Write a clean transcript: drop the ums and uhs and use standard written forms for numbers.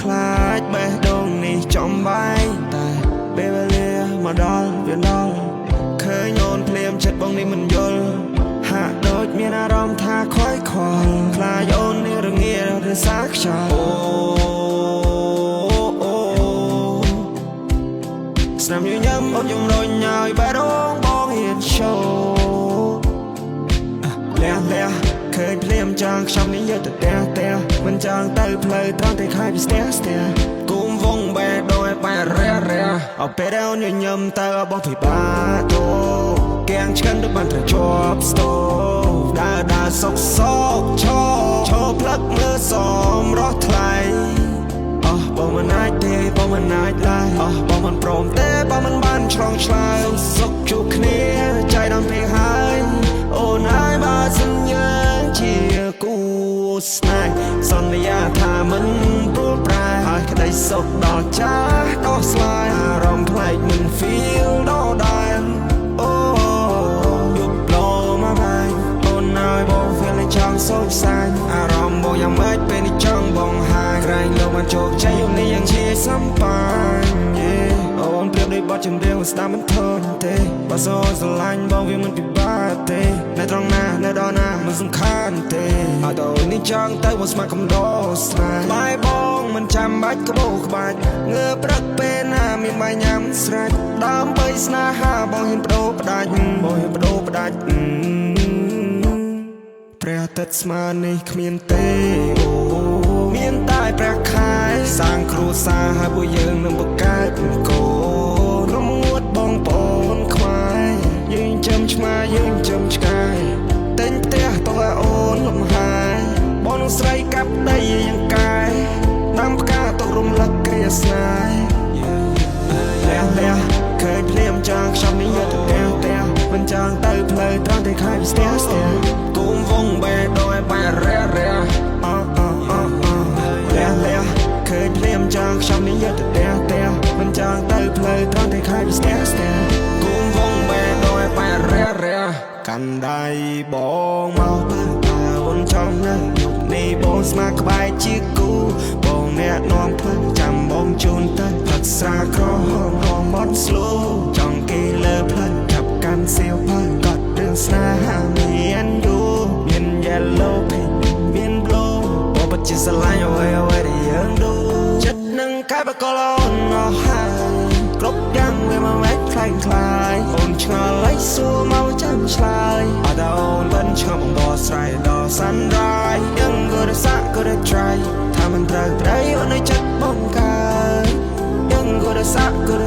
ខ្លាចបេះដូងនេះចំបាយតែពេលវេលាមកដល់វាដល់ឃើញអូនភ្លាមចិត្តបងនេះមិនយល់ហាក់ដូចមានអារម្មណ៍ថាខ្វាយខ្វល់ខ្លាចអូននេះរងាឬសាខ្យល់ស្នាមញញឹមអូនជំរុញឲ្យបេះដូងបងហ៊ានឈោលះឃើញភ្លាមចង់ខ្ញុំនេះយកទៅផ្ទះមិនចង់ទៅផ្លូវត្រង់តែខ្លាចពីស្ទះគុំវងបេះដូងឲ្យបែរះអោពេលអូនញញឹមទៅបោះពិបាកតោកៀងឆ្កិនទៅបានត្រជាប់ស្ទោដើរសុកឈោផ្លឹកមើលសមរស់ថ្លៃបងមិនអាចទេបងមិនអាចឡើយបងមិនព្រមទេបងមិនបានឆ្លងឆ្លើយសុខជួបគ្នាใจដំពេកហើយអូនហើយបើសញ្ញើជាគូស្នេហ៍សន្យាថាមិនព្រួលប្រែហើយក្តីសុខដល់ចាស់ដោះស្រាយអារម្មណ៍ប្លែកមិន feel ដល់ដែរអូយប់ឡូមកហើយអូនហើយបង feel ចង់សោកសាញអារម្មណ៍បងយ៉ាងម៉េចពេលនេះចង់បងហាយក្រែងលោកបានជោគជ័យយប់នេះយ៉ាងជាសំបានអូនប្រៀបដូចបទចម្រៀងស្ដាប់មិនធន់ទេបើសូនស្រឡាញ់បងវាមិនពិបាកទេនៅត្រង់ណានៅដល់ណាមិនសំខាន់ទេអត់អូននេះចង់ទៅមកស្មាក់កំដោស្នេហ៍បាយបងមិនចាំបាច់ក្បោក្បាច់ងើព្រឹកពេលណាមានបាយញ៉ាំស្រេចដើម្បីស្នេហាបងហ៊ានបដូរផ្ដាច់ព្រះអាទិត្យស្មើនេះគ្មានទេអូមានតែព្រះខែសាងគ្រួសារហើយពួកយើងនឹងបង្កើតកូនរមួតបងប្អូនខ្មែរយើងចាំឆ្មាយើងចាំឆ្កែតែងផ្ទះតោះអូនលំហាយបងនឹងស្រីកាប់ដីយ៉ាងកាយដាំផ្កាទុករំលឹកគ្រាស្នេហ៍លះឃើញភ្លាមចង់ខ្ញុំនេះយកទៅផ្ទះមិនចង់ទៅផ្លូវត្រង់តែខ្លាចស្ទះគុំវងបេះដូងឲ្យបែរះលះឃើញភ្លាមចង់ខ្ញុំនេះយកទៅផ្ទះមិនចង់ទៅផ្លូវត្រង់តែខ្លាចស្ទះគុំវងបេះដូងឲ្យបែរះកាន់ដៃបងមកបើអូនចង់នៅយប់នេះបងស្មាក្បែរជាគូបងអ្នកនាំផ្លូវចាំបងជូនទៅផឹកស្រាក្រហមហមត់ស្លូចង់គេលើផ្លូវចាប់កាន់សៀវភៅកត់រឿងស្នេហាមានយូមាន yellow pink មាន blue បងពិតជាស្រឡាញ់អ្វីដែលយើងដូចិត្តនឹងកាយបកលអូនអស់ហើយគ្រប់យ៉ាងវាមកវែកខ្លាយអូនឆ្ងល់ឲ្យសួរមកចាំឆ្លើយអត់អូនមិនឆ្ងល់បងស្រ័យដល់ sunrise ยังក៏រសាក៏រ try ថាមិនត្រូវប្តីអូននៅចិត្តបងកើยังក៏រសាក៏រ